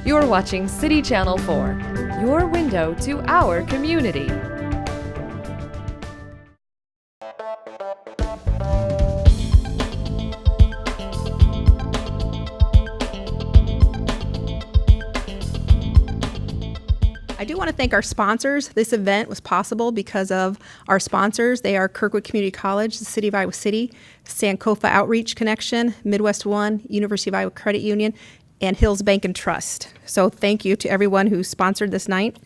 You're watching City Channel 4, your window to our community. I do want to thank our sponsors. This event was possible because of our sponsors. They are Kirkwood Community College, the City of Iowa City, Sankofa Outreach Connection, Midwest One, University of Iowa Credit Union, and Hills Bank and Trust. So thank you to everyone who sponsored this night.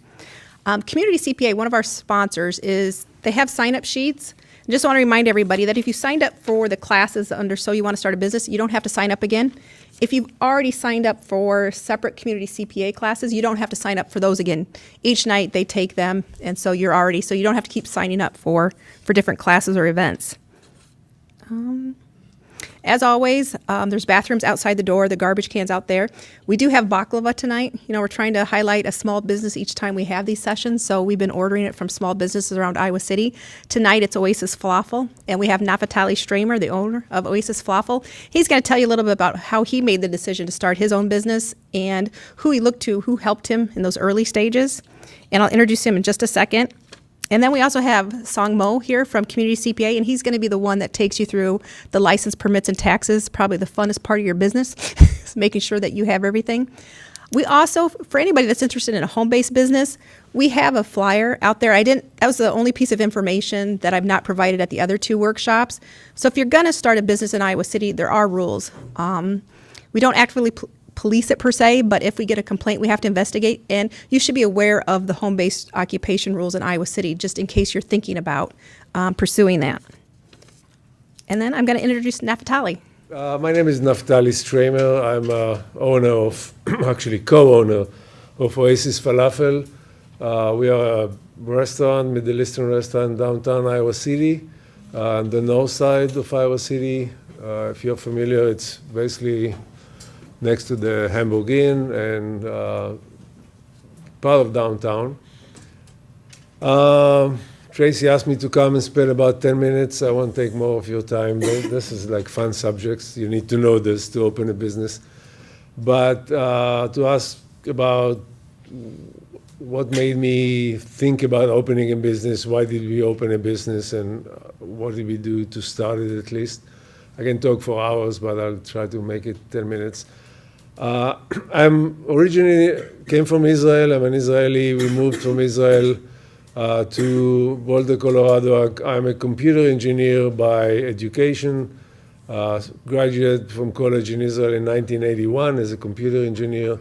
Community CPA, one of our sponsors, they have sign-up sheets. I just want to remind everybody that if you signed up for the classes under So You Want to Start a Business, you don't have to sign up again. If you've already signed up for separate community CPA classes, you don't have to sign up for those again. Each night they take them, and so you don't have to keep signing up for different classes or events. As always, there's bathrooms outside the door, the garbage cans out there. We do have baklava tonight. You know, we're trying to highlight a small business each time we have these sessions, so we've been ordering it from small businesses around Iowa City. Tonight it's Oasis Falafel, and we have Naftali Stramer, the owner of Oasis Falafel. He's going to tell you a little bit about how he made the decision to start his own business and who he looked to, who helped him in those early stages. And I'll introduce him in just a second. And then we also have Song Mo here from Community CPA, and he's going to be the one that takes you through the license, permits, and taxes, probably the funnest part of your business, making sure that you have everything. We also, for anybody that's interested in a home-based business, we have a flyer out there. That was the only piece of information that I've not provided at the other two workshops. So if you're going to start a business in Iowa City, there are rules. We don't actively police it per se, but if we get a complaint, we have to investigate. And you should be aware of the home-based occupation rules in Iowa City, just in case you're thinking about pursuing that. And then I'm going to introduce Naftali. My name is Naftali Stramer. I'm co-owner of Oasis Falafel. We are a restaurant, Middle Eastern restaurant, downtown Iowa City, on the north side of Iowa City. If you're familiar, it's basically next to the Hamburg Inn and part of downtown. Tracy asked me to come and spend about 10 minutes. I won't take more of your time. This is like fun subjects. You need to know this to open a business. But to ask about what made me think about opening a business, why did we open a business, and what did we do to start it at least. I can talk for hours, but I'll try to make it 10 minutes. I'm originally came from Israel. I'm an Israeli. We moved from Israel to Boulder, Colorado. I'm a computer engineer by education. Graduated from college in Israel in 1981 as a computer engineer.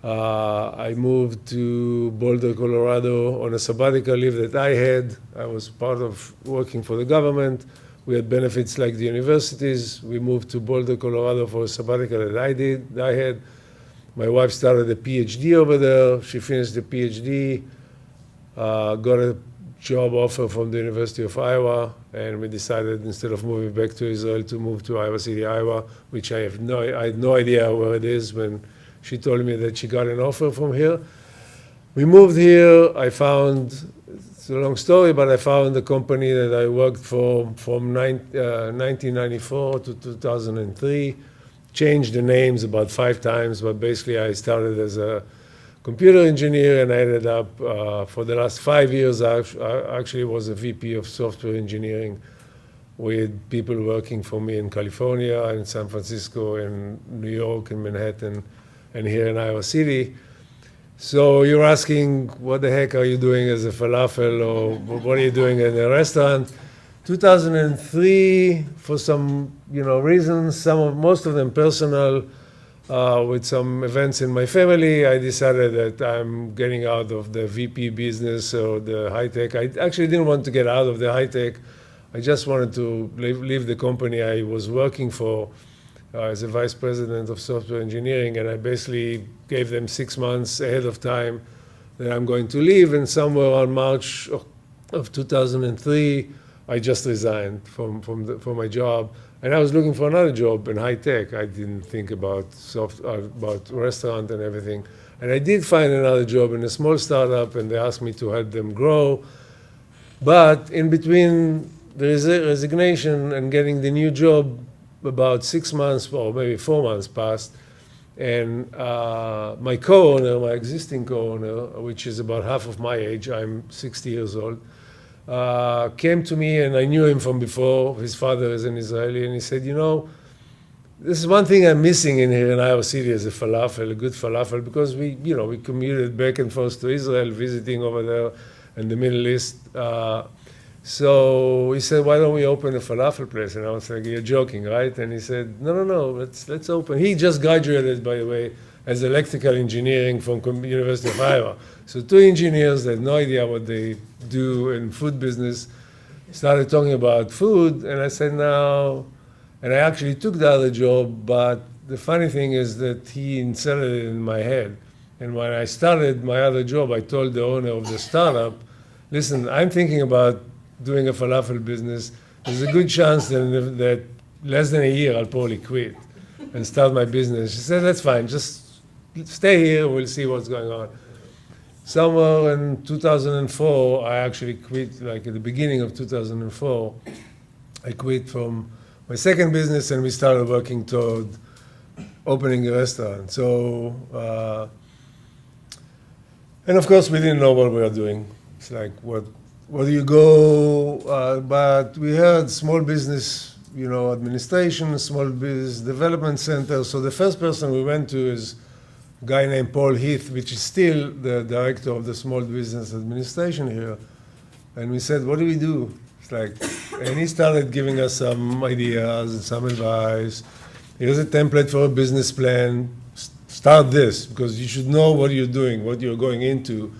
I moved to Boulder, Colorado on a sabbatical leave that I had. I was part of working for the government. We had benefits like the universities. We moved to Boulder, Colorado for a sabbatical that I had. My wife started a PhD over there. She finished the PhD, got a job offer from the University of Iowa, and we decided instead of moving back to Israel to move to Iowa City, Iowa, which I had no idea where it is when she told me that she got an offer from here. We moved here. It's a long story, but I found the company that I worked for from 1994 to 2003. Changed the names about 5 times, but basically I started as a computer engineer, and I ended up, for the last 5 years, I actually was a VP of software engineering with people working for me in California, in San Francisco, in New York, in Manhattan, and here in Iowa City. So you're asking, what the heck are you doing as a falafel, or what are you doing in a restaurant? 2003, for some reasons, most of them personal, with some events in my family, I decided that I'm getting out of the VP business or the high tech. I actually didn't want to get out of the high tech. I just wanted to leave the company I was working for as a vice president of software engineering, and I basically gave them 6 months ahead of time that I'm going to leave, and somewhere around March of 2003, I just resigned from my job, and I was looking for another job in high tech. I didn't think about restaurant and everything, and I did find another job in a small startup, and they asked me to help them grow. But in between the resignation and getting the new job, about 6 months or maybe 4 months passed, And my co-owner, my existing co-owner, which is about half of my age, I'm 60 years old, came to me, and I knew him from before. His father is an Israeli, and he said, this is one thing I'm missing in here in Iowa City is a falafel, a good falafel, because we commuted back and forth to Israel, visiting over there in the Middle East. So he said, why don't we open a falafel place? And I was like, you're joking, right? And he said, no, let's open. He just graduated, by the way, as electrical engineering from University of Iowa. So two engineers that had no idea what they do in food business started talking about food, and I said, no. And I actually took the other job, but the funny thing is that he inserted it in my head. And when I started my other job, I told the owner of the startup, listen, I'm thinking about doing a falafel business. There's a good chance that less than a year I'll probably quit and start my business. She said, that's fine, just stay here, we'll see what's going on. Somewhere in 2004, I actually quit, like at the beginning of 2004, I quit from my second business, and we started working toward opening a restaurant. So, and of course, we didn't know what we were doing. It's like, where do you go? But we had small business, administration, small business development center. So the first person we went to is a guy named Paul Heath, which is still the director of the small business administration here. And we said, what do we do? It's like, and he started giving us some ideas and some advice. Here's a template for a business plan. Start this, because you should know what you're doing, what you're going into.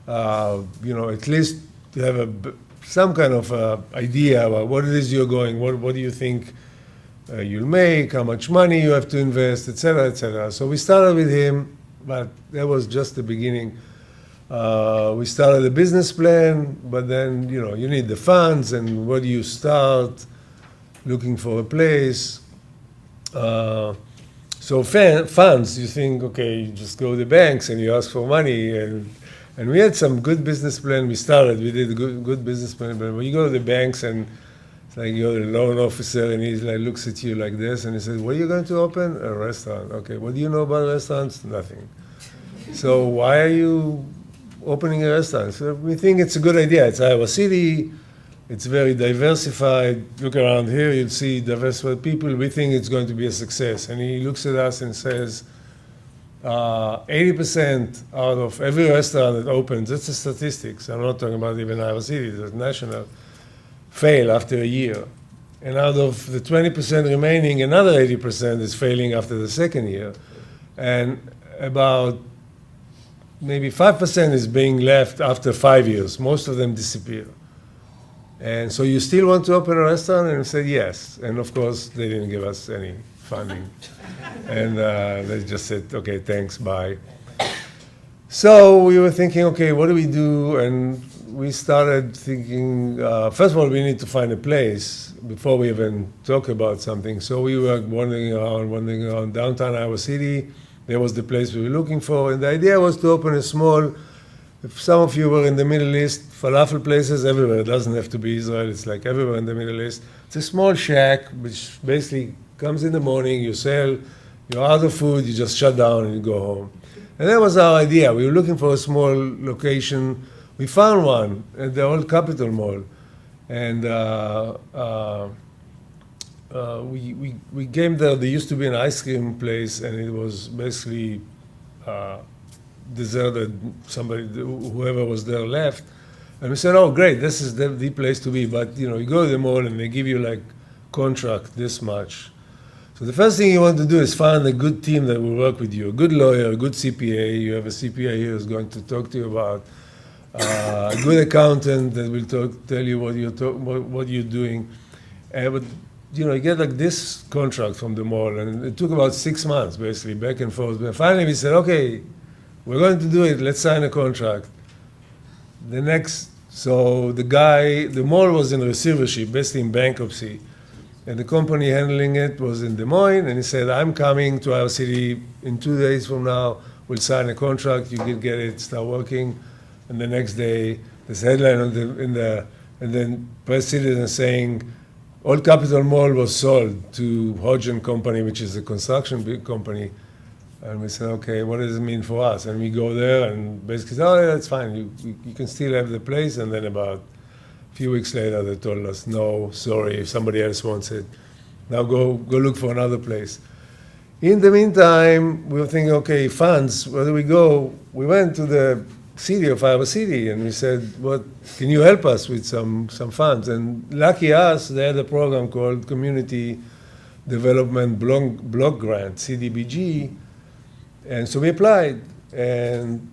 At least you have some kind of idea about what it is you're going, what do you think you'll make, how much money you have to invest, et cetera, et cetera. So we started with him, but that was just the beginning. We started a business plan, but then, you need the funds, and where do you start looking for a place? So funds, you think, okay, you just go to the banks and you ask for money, and we had some good business plan. We did a good business plan, but when you go to the banks and it's like you're the loan officer, and he like looks at you like this, and he says, what are you going to open? A restaurant. Okay, what do you know about restaurants? Nothing. So why are you opening a restaurant? So we think it's a good idea. It's Iowa City. It's very diversified. Look around here, you'll see diversified people. We think it's going to be a success. And he looks at us and says, 80% out of every restaurant that opens, that's the statistics. I'm not talking about even Iowa City, that's national, fail after a year. And out of the 20% remaining, another 80% is failing after the second year. And about maybe 5% is being left after 5 years. Most of them disappear. And so you still want to open a restaurant? And we said yes. And of course, they didn't give us any funding. And they just said, okay, thanks, bye. So we were thinking, okay, what do we do? And we started thinking, first of all, we need to find a place before we even talk about something. So we were wandering around downtown Iowa City. There was the place we were looking for. And the idea was to open a small, if some of you were in the Middle East, falafel places everywhere. It doesn't have to be Israel. It's like everywhere in the Middle East. It's a small shack, which basically comes in the morning, you sell, you're out of food, you just shut down and you go home. And that was our idea. We were looking for a small location. We found one at the old Capitol Mall. And we came there. There used to be an ice cream place, and it was basically deserted. Whoever was there left. And we said, oh, great, this is the place to be. But, you go to the mall, and they give you, like, contract this much. So the first thing you want to do is find a good team that will work with you, a good lawyer, a good CPA. You have a CPA here who's going to talk to you about a good accountant that will tell you what you're doing. But you get like this contract from the mall, and it took about 6 months, basically, back and forth. But finally, we said, okay, we're going to do it. Let's sign a contract. So the mall was in receivership, basically in bankruptcy. And the company handling it was in Des Moines, and he said, I'm coming to Iowa City in 2 days from now. We'll sign a contract. You can get it, start working. And the next day, this headline and then Press Citizen saying, Old Capitol Mall was sold to Hodge & Company, which is a construction big company, And we said, okay, what does it mean for us? And we go there and basically said, oh, yeah, that's fine. You can still have the place. And then about a few weeks later, they told us, no, sorry, if somebody else wants it, now go look for another place. In the meantime, we were thinking, okay, funds, where do we go? We went to the city of Iowa City, and we said, what, can you help us with some funds? And lucky us, they had a program called Community Development Block Grant, CDBG, and so we applied. And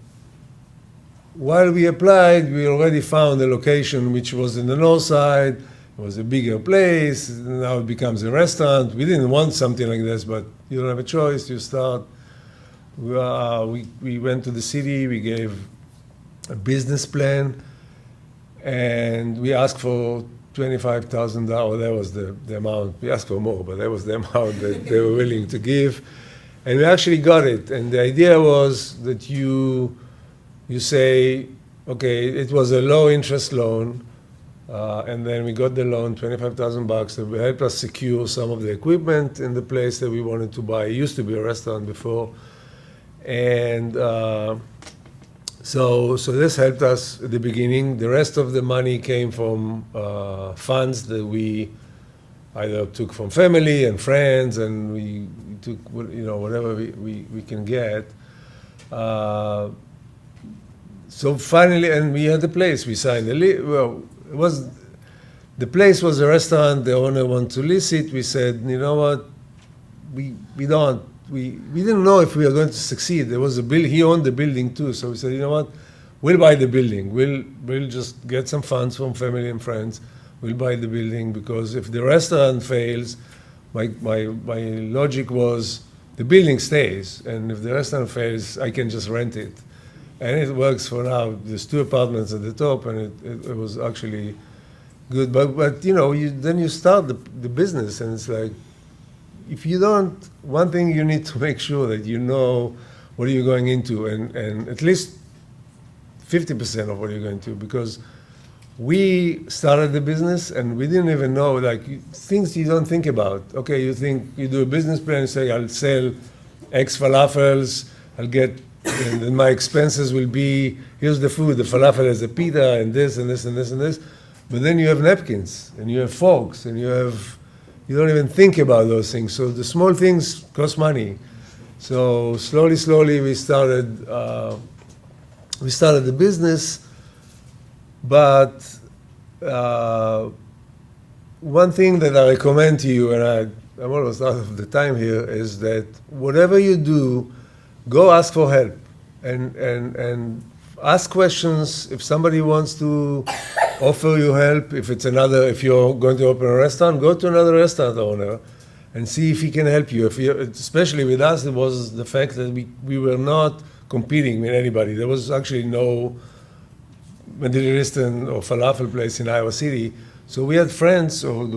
while we applied, we already found a location which was in the north side. It was a bigger place. Now it becomes a restaurant. We didn't want something like this, but you don't have a choice. You start. We went to the city. We gave a business plan, and we asked for $25,000. That was the amount. We asked for more, but that was the amount that they were willing to give. And we actually got it. And the idea was that you say, okay, it was a low interest loan. And then we got the loan, $25,000, that helped us secure some of the equipment in the place that we wanted to buy. It used to be a restaurant before. And so this helped us at the beginning. The rest of the money came from funds that we either took from family and friends, and we took whatever we can get. So finally, and we had the place. We signed the lease. Well, the place was a restaurant. The owner wanted to lease it. We said, you know what, we didn't know if we were going to succeed. There was a bill. He owned the building too. So we said, you know what, we'll buy the building. We'll just get some funds from family and friends. We'll buy the building, because if the restaurant fails, my logic was the building stays, and if the restaurant fails, I can just rent it. And it works for now. There's 2 apartments at the top, and it was actually good. But then you start the business, and it's like, if you don't, one thing you need to make sure that you know what you're going into, and at least 50% of what you're going to, because we started the business and we didn't even know, things you don't think about. Okay, you think, you do a business plan, you say, I'll sell X falafels, I'll get, and then my expenses will be, here's the food, the falafel has a pita, and this, and this, and this, and this. But then you have napkins, and you have forks, and you don't even think about those things. So the small things cost money. So slowly, we started the business. But one thing that I recommend to you, and I'm almost out of the time here, is that whatever you do, go ask for help, and ask questions. If somebody wants to offer you help, if you're going to open a restaurant, go to another restaurant owner and see if he can help you. Especially with us, it was the fact that we were not competing with anybody. There was actually no Middle Eastern or falafel place in Iowa City. So we had friends or the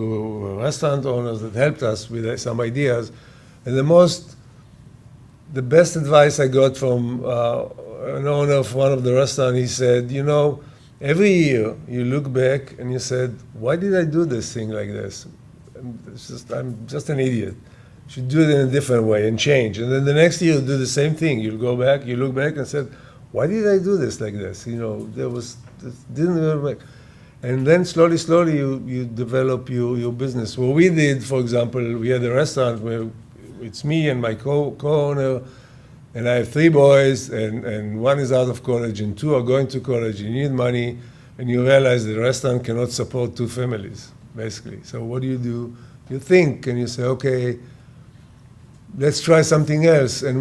restaurant owners that helped us with some ideas. And the best advice I got from an owner of one of the restaurants, he said, every year you look back and you said, why did I do this thing like this? I'm just an idiot. You should do it in a different way and change. And then the next year you'll do the same thing. You'll go back, you look back and said, why did I do this like this? Didn't really work. And then slowly you develop your business. What we did, for example, we had a restaurant where it's me and my co-owner, and I have 3 boys, and 1 is out of college, and 2 are going to college. You need money, and you realize the restaurant cannot support 2 families, basically. So what do? You think, and you say, okay, let's try something else. And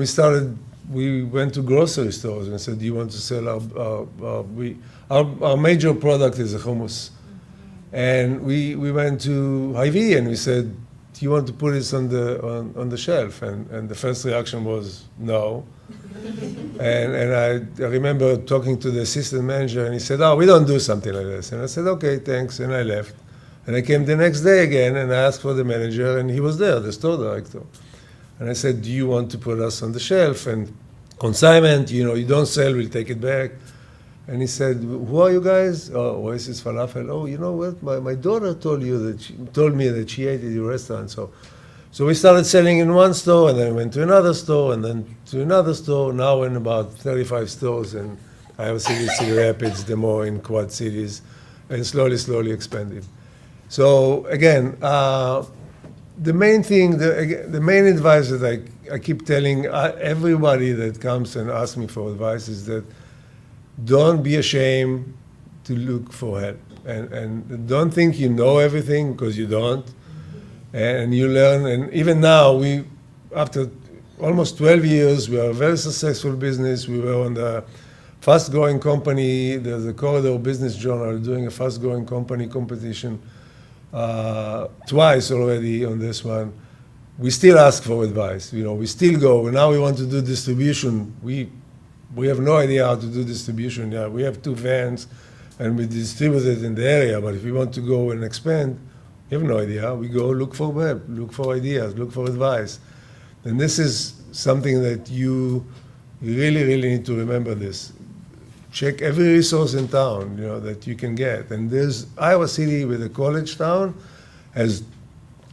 we went to grocery stores and said, do you want to sell our major product is a hummus. And we went to Hy-Vee and we said, do you want to put this on the shelf? And the first reaction was no. and I remember talking to the assistant manager, and he said, we don't do something like this. And I said, okay, thanks, and I left. And I came the next day again, and I asked for the manager, and he was there, the store director. And I said, do you want to put us on the shelf? And consignment, you don't sell, we'll take it back. And he said, who are you guys? Oh, Oasis Falafel. Oh, you know what? My daughter told me that she ate at your restaurant. So So we started selling in one store, and then went to another store, and then to another store. Now we're in about 35 stores in Iowa City, Cedar Rapids, Des Moines, in Quad Cities, and slowly expanding. So again, the main thing, the main advice that I keep telling everybody that comes and asks me for advice is that don't be ashamed to look for help. And don't think you know everything, because you don't. And you learn, and even now, after almost 12 years, we are a very successful business. We were on the fast-growing company, the Corridor Business Journal, doing a fast-growing company competition twice already on this one. We still ask for advice. We still go. Now we want to do distribution. We have no idea how to do distribution. Yeah, we have 2 vans, and we distribute it in the area. But if we want to go and expand, we have no idea. We go look for web, look for ideas, look for advice. And this is something that you really need to remember this. Check every resource in town, that you can get. And there's Iowa City, with a college town, has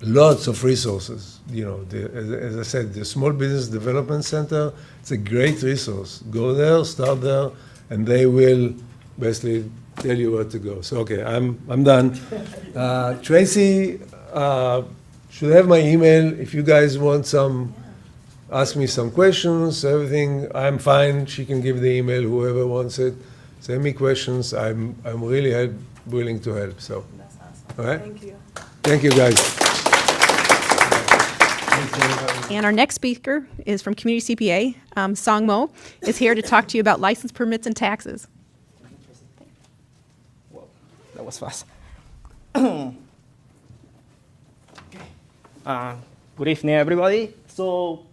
lots of resources. As I said, the Small Business Development Center, it's a great resource. Go there, start there, and they will basically tell you where to go. So, okay, I'm done. Tracy should have my email. If you guys want ask me some questions, everything, I'm fine. She can give the email, whoever wants it. Send me questions. I'm really willing to help. So, That's awesome. all right? Thank you. Thank you, guys. And our next speaker is from Community CPA. Song Mo is here to talk to you about license permits and taxes. Whoa, that was fast. Good evening, everybody. So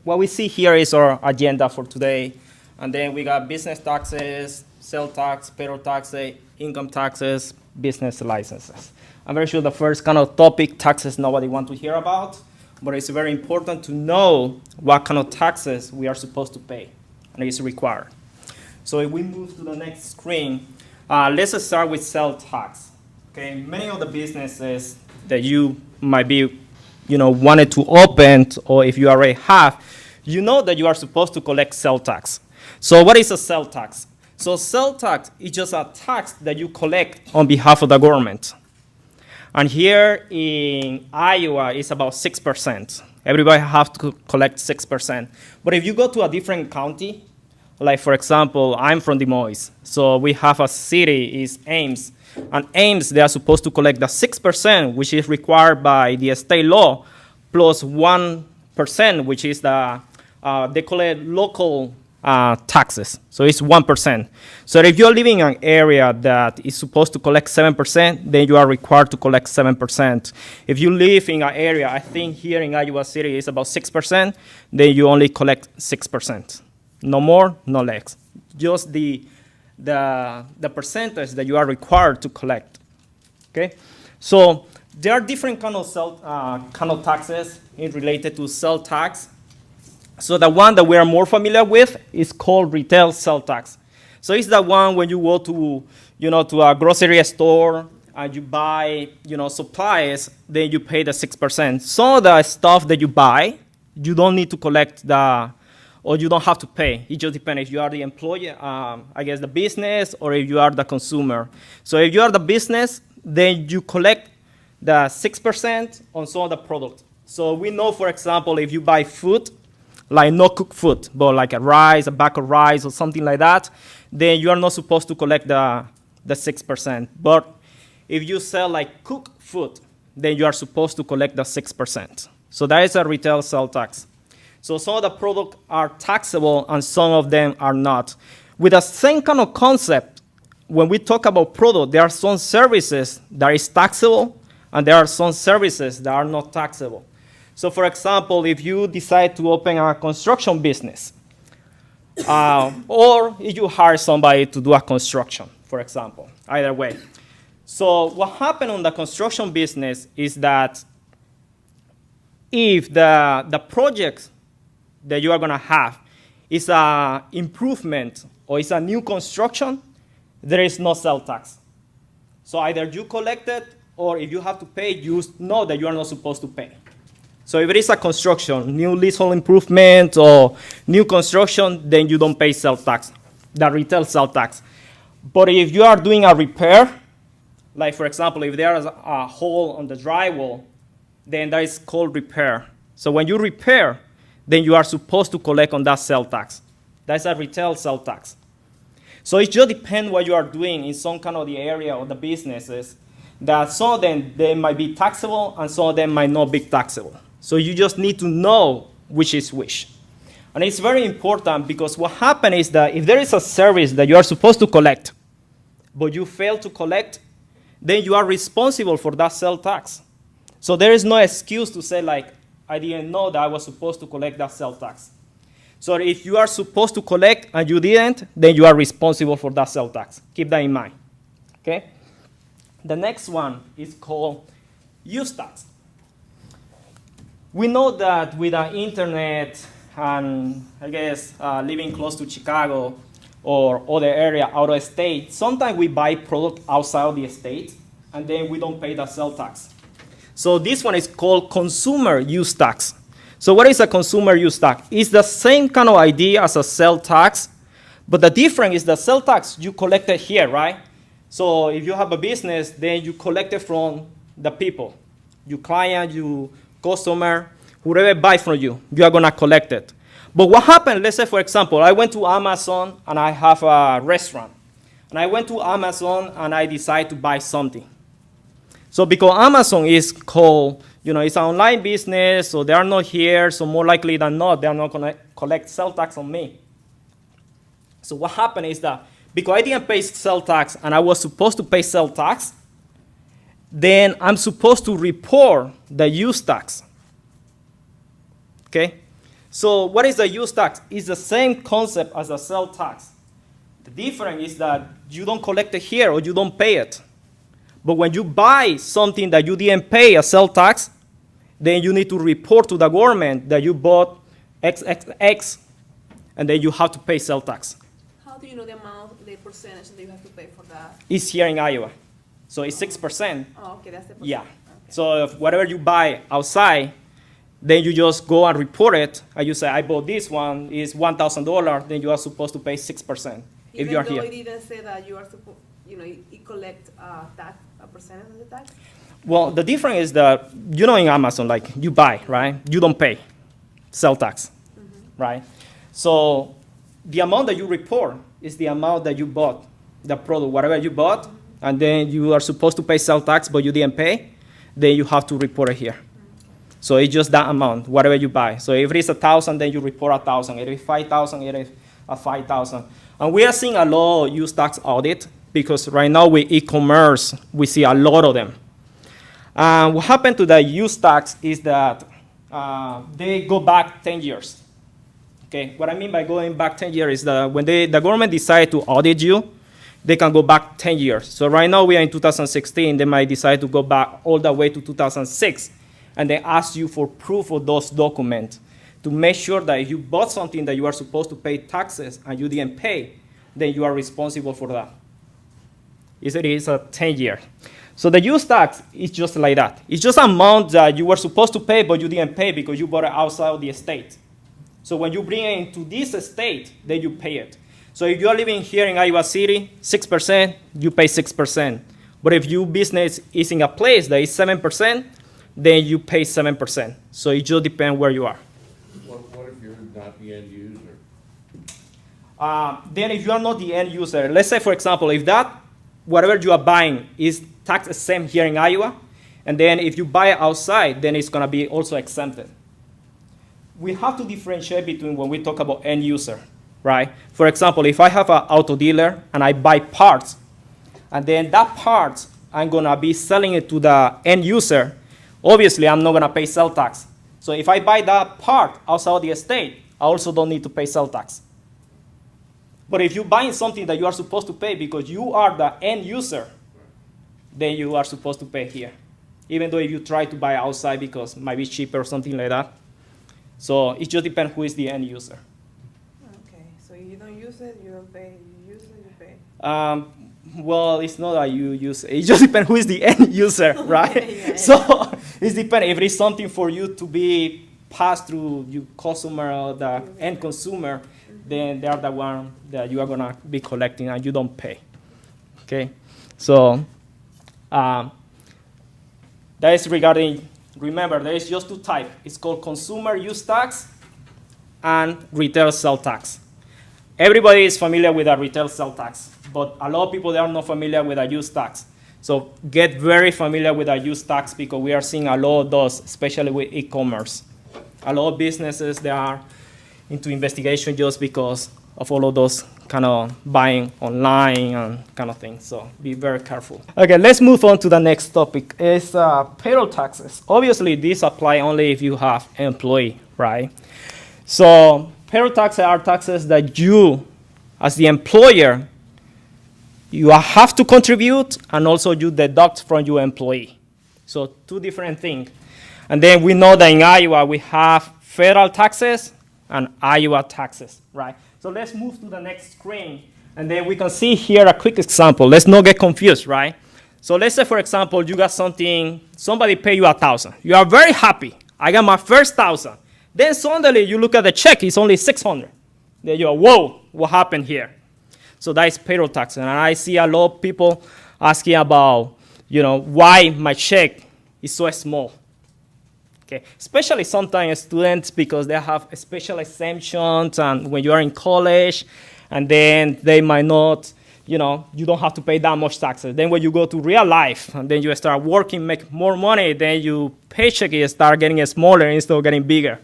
what we see here is our agenda for today. And then we got business taxes, sales tax, payroll taxes, income taxes, business licenses. I'm very sure the first kind of topic, taxes, nobody wants to hear about. But it's very important to know what kind of taxes we are supposed to pay, and it's required. So if we move to the next screen, let's start with sales tax. Okay, many of the businesses that you might be, wanted to open, or if you already have, you know that you are supposed to collect sales tax. So what is a sales tax? So sales tax is just a tax that you collect on behalf of the government. And here in Iowa, it's about 6%. Everybody has to collect 6%. But if you go to a different county, like for example, I'm from Des Moines, so we have a city, is Ames. And Ames, they are supposed to collect the 6%, which is required by the state law, plus 1%, which is they collect local taxes. So it's 1%. So if you're living in an area that is supposed to collect 7%, then you are required to collect 7%. If you live in an area, I think here in Iowa City is about 6%, then you only collect 6%. No more, no less. Just the percentage that you are required to collect. Okay? So there are different kind of taxes related to sales tax. So the one that we are more familiar with is called retail sales tax. So it's the one when you go to, to a grocery store and you buy, supplies, then you pay the 6%. Some of the stuff that you buy, you don't need to collect or you don't have to pay. It just depends if you are the employee, the business, or if you are the consumer. So if you are the business, then you collect the 6% on some of the product. So we know, for example, if you buy food, like no cooked food, but like a bag of rice or something like that, then you are not supposed to collect the 6%. But if you sell like cooked food, then you are supposed to collect the 6%. So that is a retail sales tax. So some of the products are taxable and some of them are not. With the same kind of concept, when we talk about product, there are some services that is taxable and there are some services that are not taxable. So for example, if you decide to open a construction business, or if you hire somebody to do a construction, for example, either way. So what happened on the construction business is that if the project that you are going to have is an improvement or is a new construction, there is no sales tax. So either you collect it, or if you have to pay, you know that you are not supposed to pay. So if it is a construction, new leasehold improvement or new construction, then you don't pay sales tax, the retail sales tax. But if you are doing a repair, like for example, if there is a hole on the drywall, then that is called repair. So when you repair, then you are supposed to collect on that sales tax. That's a retail sales tax. So it just depends what you are doing in some kind of the area or the businesses, that some of them, they might be taxable and some of them might not be taxable. So you just need to know which is which. And it's very important because what happens is that if there is a service that you are supposed to collect, but you fail to collect, then you are responsible for that sales tax. So there is no excuse to say like, I didn't know that I was supposed to collect that sales tax. So if you are supposed to collect and you didn't, then you are responsible for that sales tax. Keep that in mind, okay? The next one is called use tax. We know that with the internet and I guess living close to Chicago or other area out of state, sometimes we buy product outside of the state and then we don't pay the sales tax. So this one is called consumer use tax. So what is a consumer use tax? It's the same kind of idea as a sales tax, but the difference is the sales tax you collect it here, right? So if you have a business, then you collect it from the people, your client, your customer, whoever buy from you, you are gonna collect it. But what happened, let's say for example, I went to Amazon and I have a restaurant. And I went to Amazon and I decide to buy something. So because Amazon is called, it's an online business, so they are not here, so more likely than not, they are not gonna collect sales tax on me. So what happened is that because I didn't pay sales tax and I was supposed to pay sales tax, then I'm supposed to report the use tax. Okay? So what is the use tax? It's the same concept as the sales tax. The difference is that you don't collect it here or you don't pay it. But when you buy something that you didn't pay a sales tax, then you need to report to the government that you bought XXX, and then you have to pay sales tax. How do you know the amount, the percentage that you have to pay for that? It's here in Iowa. So it's 6%. Oh, okay, that's the percent. Yeah. Okay. So if whatever you buy outside, then you just go and report it, and you say, I bought this one, is $1,000, then you are supposed to pay 6% if Even you are though here. it didn't say that you are supposed, it collect a percentage of the tax? Well, the difference is that, in Amazon, like you buy, right? You don't pay sales tax, right? So the amount that you report is the amount that you bought, the product, whatever you bought, and then you are supposed to pay sales tax, but you didn't pay, then you have to report it here. So it's just that amount, whatever you buy. So if it is 1,000, then you report 1,000. If it is 5,000, it is 5,000. And we are seeing a lot of use tax audit because right now with e-commerce, we see a lot of them. What happened to the use tax is that they go back 10 years. Okay, what I mean by going back 10 years is that when the government decide to audit you, they can go back 10 years. So right now we are in 2016, they might decide to go back all the way to 2006, and they ask you for proof of those documents to make sure that if you bought something that you are supposed to pay taxes and you didn't pay, then you are responsible for that. It is a 10-year. So the use tax is just like that. It's just an amount that you were supposed to pay, but you didn't pay because you bought it outside of the state. So when you bring it into this state, then you pay it. So if you are living here in Iowa City, 6%, you pay 6%. But if your business is in a place that is 7%, then you pay 7%. So it just depends where you are. What if you're not the end user? Then if you are not the end user, let's say, for example, if that, whatever you are buying is tax exempt here in Iowa, and then if you buy it outside, then it's going to be also exempted. We have to differentiate between when we talk about end user, right? For example, if I have an auto dealer and I buy parts, and then that parts, I'm going to be selling it to the end user, obviously I'm not going to pay sales tax. So if I buy that part outside the state, I also don't need to pay sales tax. But if you're buying something that you are supposed to pay because you are the end user, then you are supposed to pay here. Even though if you try to buy outside because it might be cheaper or something like that. So it just depends who is the end user. Okay, so you don't use it, you don't pay. You use it, you pay. Well, it's not that you use it. It just depends who is the end user, right? Yeah. So It's dependent. If it's something for you to be passed through your customer or the end consumer, then they are the one that you are gonna be collecting and you don't pay. Okay, so that is regarding. Remember, there is just two types. It's called consumer use tax and retail sale tax. Everybody is familiar with a retail sale tax, but a lot of people they are not familiar with a use tax. So get very familiar with a use tax because we are seeing a lot of those, especially with e-commerce. A lot of businesses they are into investigation just because of all of those kind of buying online and kind of things. So be very careful. Okay, let's move on to the next topic. It's payroll taxes. Obviously, these apply only if you have an employee, right? So payroll taxes are taxes that you, as the employer, you have to contribute and also you deduct from your employee. So two different things. And then we know that in Iowa we have federal taxes and Iowa taxes, right? So let's move to the next screen, and then we can see here a quick example. Let's not get confused, right? So let's say, for example, you got something, somebody pay you $1,000. You are very happy. I got my first $1,000. Then suddenly you look at the check, it's only $600. Then you're, whoa, what happened here? So that is payroll tax. And I see a lot of people asking about, why my check is so small. Okay, especially sometimes students because they have special exemptions and when you are in college and then they might not, you don't have to pay that much taxes. Then when you go to real life and then you start working, make more money, then your paycheck is start getting smaller instead of getting bigger.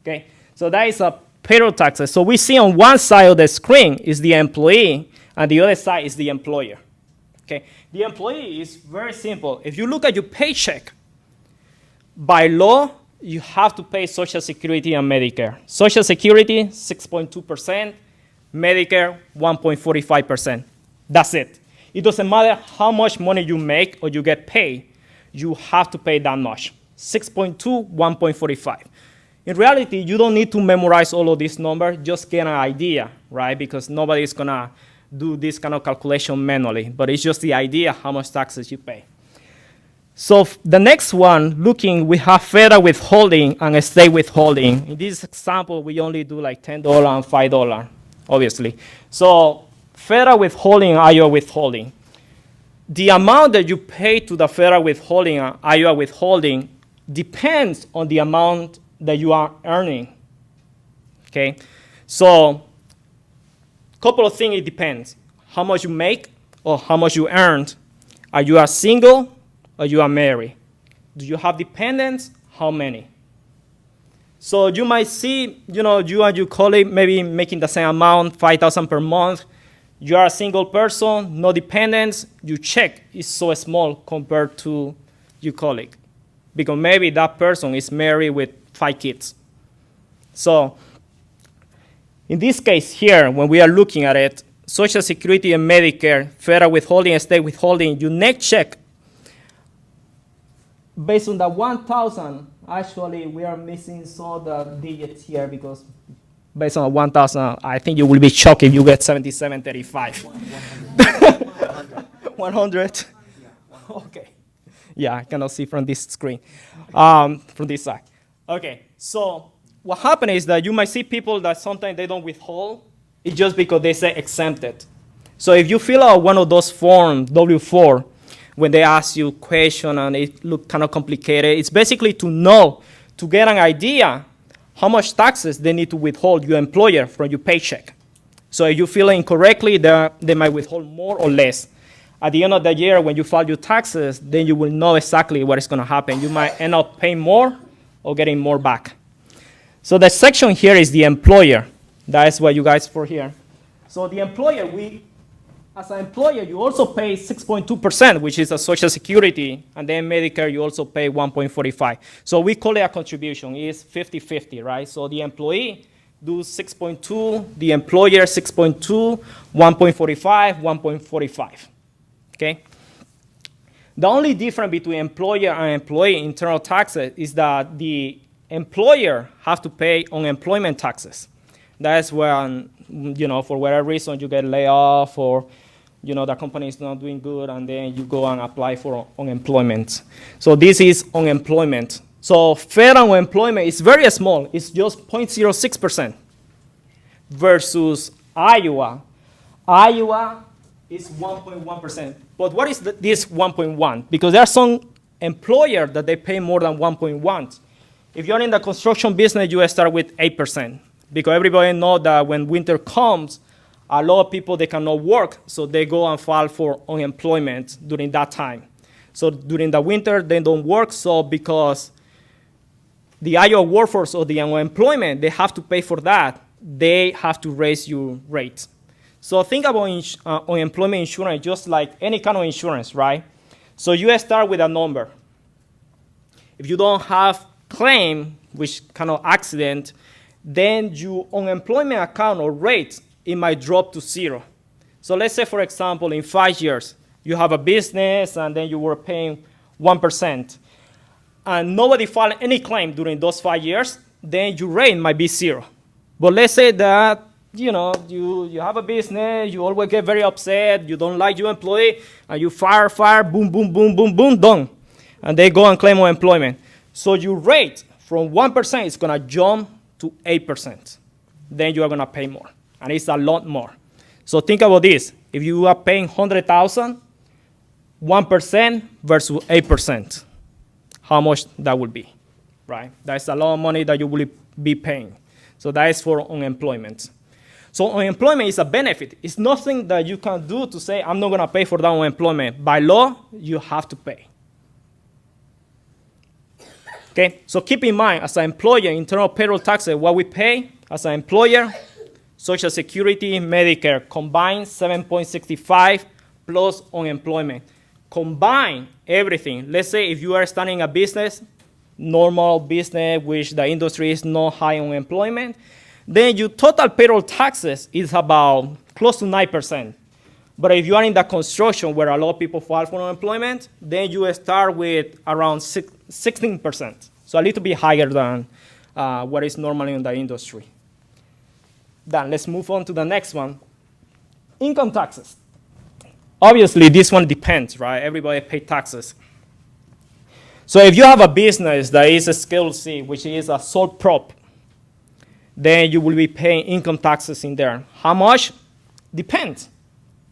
Okay, so that is a payroll taxes. So we see on one side of the screen is the employee and the other side is the employer. Okay, the employee is very simple. If you look at your paycheck, by law, you have to pay Social Security and Medicare. Social Security, 6.2%, Medicare, 1.45%. That's it. It doesn't matter how much money you make or you get paid, you have to pay that much, 6.2, 1.45. In reality, you don't need to memorize all of these numbers, just get an idea, right? Because nobody's gonna do this kind of calculation manually, but it's just the idea how much taxes you pay. So the next one, we have federal withholding and state withholding. In this example, we only do like $10 and $5, obviously. So federal withholding and Iowa withholding. The amount that you pay to the federal withholding and Iowa withholding depends on the amount that you are earning, okay? So a couple of things, it depends. How much you make or how much you earned. Are you a single? Or you are married? Do you have dependents? How many? So you might see, you and your colleague maybe making the same amount, $5,000 per month. You are a single person, no dependents. Your check is so small compared to your colleague. Because maybe that person is married with 5 kids. So in this case here, when we are looking at it, Social Security and Medicare, federal withholding and state withholding, your net check, based on the 1,000, actually, we are missing some of the digits here because based on 1,000, I think you will be shocked if you get 7735. 100? Okay. Yeah, I cannot see from this screen, from this side. Okay, so what happened is that you might see people that sometimes they don't withhold. It's just because they say exempted. So if you fill out one of those forms, W-4, when they ask you a question and it looks kind of complicated, it's basically to get an idea how much taxes they need to withhold your employer from your paycheck. So if you fill it incorrectly, they might withhold more or less. At the end of the year, when you file your taxes, then you will know exactly what is going to happen. You might end up paying more or getting more back. So the section here is the employer. That is what you guys for here. So the employer, as an employer, you also pay 6.2%, which is a Social Security, and then Medicare, you also pay 1.45. So we call it a contribution. It's 50-50, right? So the employee do 6.2, the employer 6.2, 1.45, 1.45, okay? The only difference between employer and employee in internal taxes is that the employer have to pay unemployment taxes. That's when, for whatever reason, you get laid off or the company is not doing good, and then you go and apply for unemployment. So this is unemployment. So federal unemployment is very small. It's just 0.06% versus Iowa. Iowa is 1.1%. But what is this 1.1? Because there are some employers that they pay more than 1.1. If you're in the construction business, you start with 8%. Because everybody knows that when winter comes, a lot of people, they cannot work, so they go and file for unemployment during that time. So during the winter, they don't work, so because the Iowa workforce or the unemployment, they have to pay for that, they have to raise your rates. So think about unemployment insurance just like any kind of insurance, right? So you start with a number. If you don't have claim, which kind of accident, then your unemployment account or rate, it might drop to 0. So let's say, for example, in 5 years, you have a business and then you were paying 1%, and nobody filed any claim during those 5 years, then your rate might be 0. But let's say that, you have a business, you always get very upset, you don't like your employee, and you fire, boom, boom, boom, boom, boom, done. And they go and claim unemployment. So your rate from 1% is going to jump to 8%. Then you are going to pay more. And it's a lot more. So think about this. If you are paying 100,000, 1% versus 8%, how much that would be, right? That's a lot of money that you will be paying. So that is for unemployment. So unemployment is a benefit. It's nothing that you can do to say, I'm not going to pay for that unemployment. By law, you have to pay. Okay, so keep in mind, as an employer, internal payroll taxes, what we pay as an employer, Social Security, Medicare, combined 7.65 plus unemployment. Combine everything. Let's say if you are starting a business, normal business, which the industry is not high unemployment, then your total payroll taxes is about close to 9%. But if you are in the construction where a lot of people file for unemployment, then you start with around 16%. So a little bit higher than what is normally in the industry. Then let's move on to the next one. Income taxes. Obviously, this one depends, right? Everybody pays taxes. So if you have a business that is a Schedule C, which is a sole prop, then you will be paying income taxes in there. How much? Depends.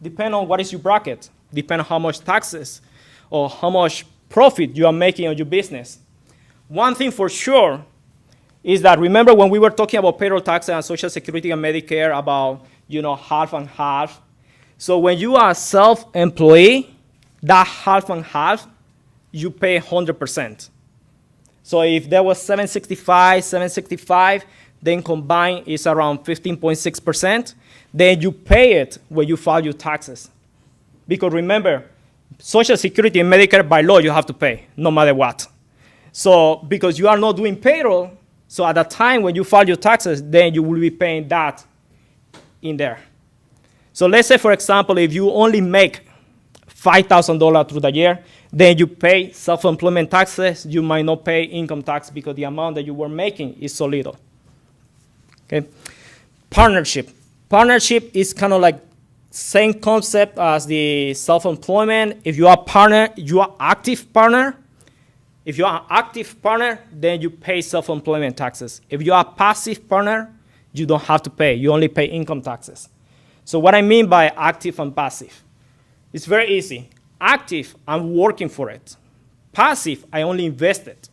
Depend on what is your bracket. Depend on how much taxes or how much profit you are making on your business. One thing for sure is that, remember when we were talking about payroll taxes and Social Security and Medicare about, half and half. So when you are self-employed, that half and half, you pay 100%. So if there was 765, then combined is around 15.6%. Then you pay it when you file your taxes. Because remember, Social Security and Medicare, by law, you have to pay, no matter what. So because you are not doing payroll, so at the time when you file your taxes, then you will be paying that in there. So let's say, for example, if you only make $5,000 through the year, then you pay self-employment taxes. You might not pay income tax because the amount that you were making is so little. Okay. Partnership. Partnership is kind of like same concept as the self-employment. If you are partner, you are active partner. If you are an active partner, then you pay self-employment taxes. If you are a passive partner, you don't have to pay. You only pay income taxes. So what I mean by active and passive, it's very easy. Active, I'm working for it. Passive, I only invested.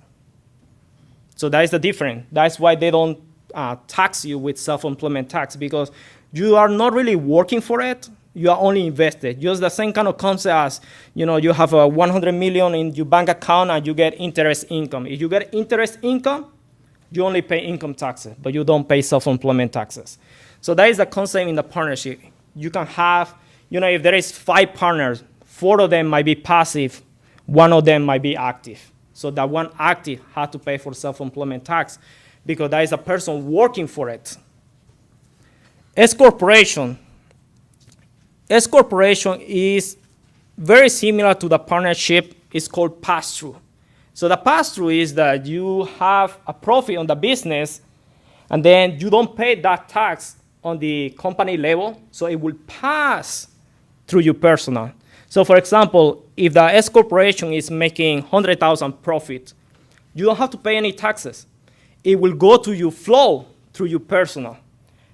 So that is the difference. That's why they don't tax you with self-employment tax, because you are not really working for it. You are only invested. Just the same kind of concept as, you have a $100 million in your bank account and you get interest income. If you get interest income, you only pay income taxes, but you don't pay self-employment taxes. So that is the concept in the partnership. You can have, if there is 5 partners, 4 of them might be passive, 1 of them might be active. So that one active has to pay for self-employment tax because that is a person working for it. S corporation. S corporation is very similar to the partnership. It's called pass-through. So the pass-through is that you have a profit on the business, and then you don't pay that tax on the company level, so it will pass through your personal. So for example, if the S corporation is making 100,000 profit, you don't have to pay any taxes. It will go to your flow through your personal.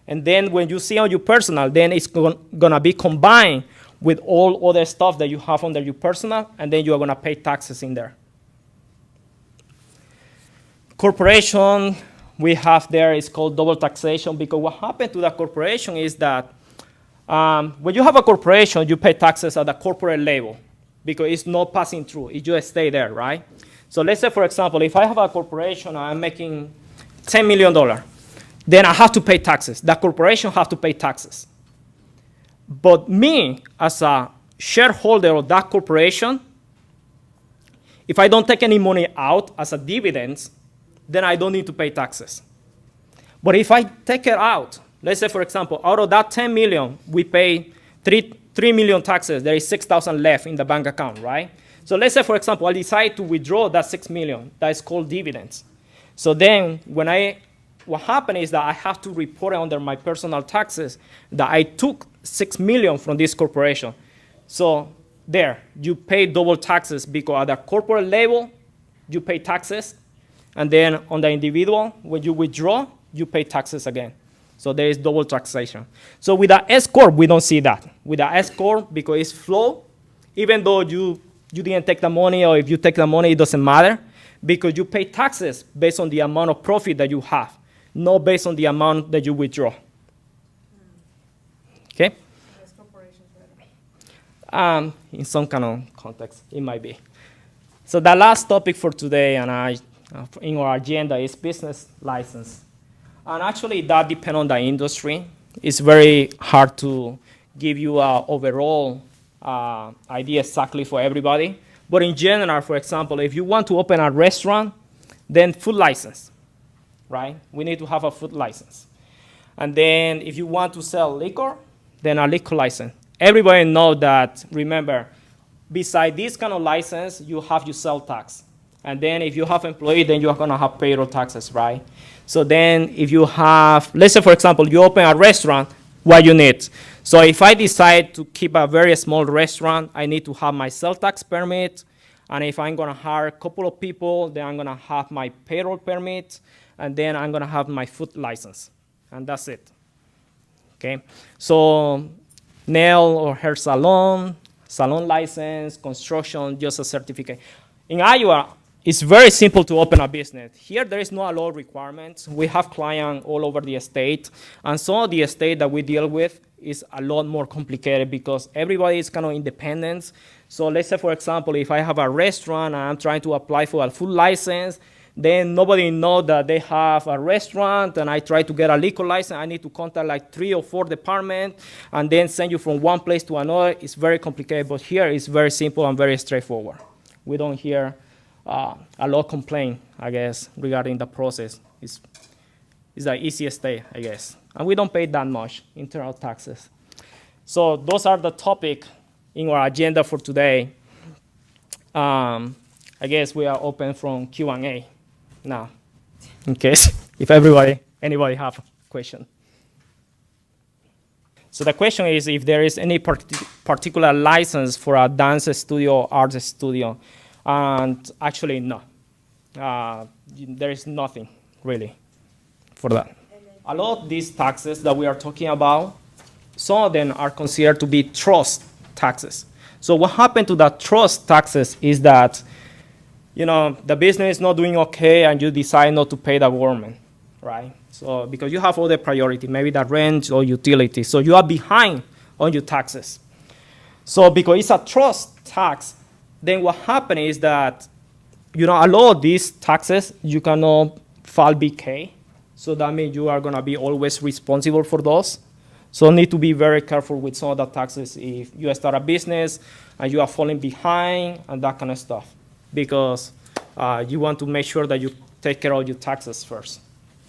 And then when you see on your personal, then it's gonna be combined with all other stuff that you have under your personal, and then you are gonna pay taxes in there. Corporation, we have there is called double taxation, because what happened to the corporation is that when you have a corporation, you pay taxes at the corporate level because it's not passing through. It just stay there, right? So let's say, for example, if I have a corporation, I'm making $10 million, then I have to pay taxes. The corporation have to pay taxes. But me, as a shareholder of that corporation, if I don't take any money out as a dividends, then I don't need to pay taxes. But if I take it out, let's say, for example, out of that 10 million, we pay 3 million taxes. There is 6,000 left in the bank account, right? So let's say, for example, I decide to withdraw that 6 million. That is called dividends. So then what happened is that I have to report under my personal taxes that I took 6 million from this corporation. So there, you pay double taxes because at the corporate level, you pay taxes. And then on the individual, when you withdraw, you pay taxes again. So there is double taxation. So with the S Corp, we don't see that. With the S Corp, because it's flow, even though you didn't take the money, or if you take the money, it doesn't matter, because you pay taxes based on the amount of profit that you have, not based on the amount that you withdraw. Okay? In some kind of context, it might be. So the last topic for today, and in our agenda, is business license. And actually, that depends on the industry. It's very hard to give you an overall idea exactly for everybody. But in general, for example, if you want to open a restaurant, then food license, right? We need to have a food license. And then if you want to sell liquor, then a liquor license. Everybody knows that, remember, beside this kind of license, you have your sales tax. And then if you have employees, then you're going to have payroll taxes, right? So then if you have, let's say, for example, you open a restaurant, what you need? So if I decide to keep a very small restaurant, I need to have my sales tax permit. And if I'm going to hire a couple of people, then I'm going to have my payroll permit. And then I'm going to have my food license. And that's it. Okay? So nail or hair salon license, construction, just a certificate. In Iowa, it's very simple to open a business. Here, there is no law requirements. We have clients all over the state. And some of the state that we deal with is a lot more complicated because everybody is kind of independent. So let's say, for example, if I have a restaurant and I'm trying to apply for a food license, then nobody knows that they have a restaurant, and I try to get a liquor license. I need to contact like 3 or 4 departments and then send you from one place to another. It's very complicated, but here it's very simple and very straightforward. We don't hear a lot of complaint, I guess, regarding the process. It's the easiest way, I guess. And we don't pay that much in terms of taxes. So those are the topics in our agenda for today. I guess we are open from Q&A now, in case if anybody have a question. So the question is if there is any particular license for a dance studio, art studio. And actually, no. There is nothing, really, for that. A lot of these taxes that we are talking about, some of them are considered to be trust taxes. So what happened to the trust taxes is that, the business is not doing okay and you decide not to pay the government, right? So because you have other priority, maybe the rent or utilities. So you are behind on your taxes. So because it's a trust tax, then what happens is that, a lot of these taxes, you cannot file BK. So that means you are going to be always responsible for those. So need to be very careful with some of the taxes if you start a business and you are falling behind and that kind of stuff. Because you want to make sure that you take care of your taxes first.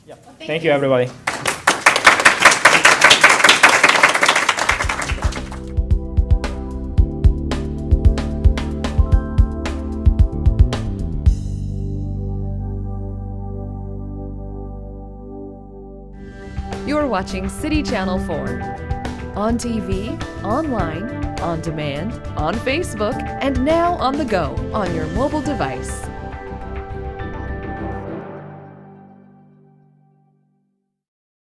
Yeah. Well, thank you, everybody. You're watching City Channel 4. On TV, online, on demand, on Facebook, and now on the go on your mobile device.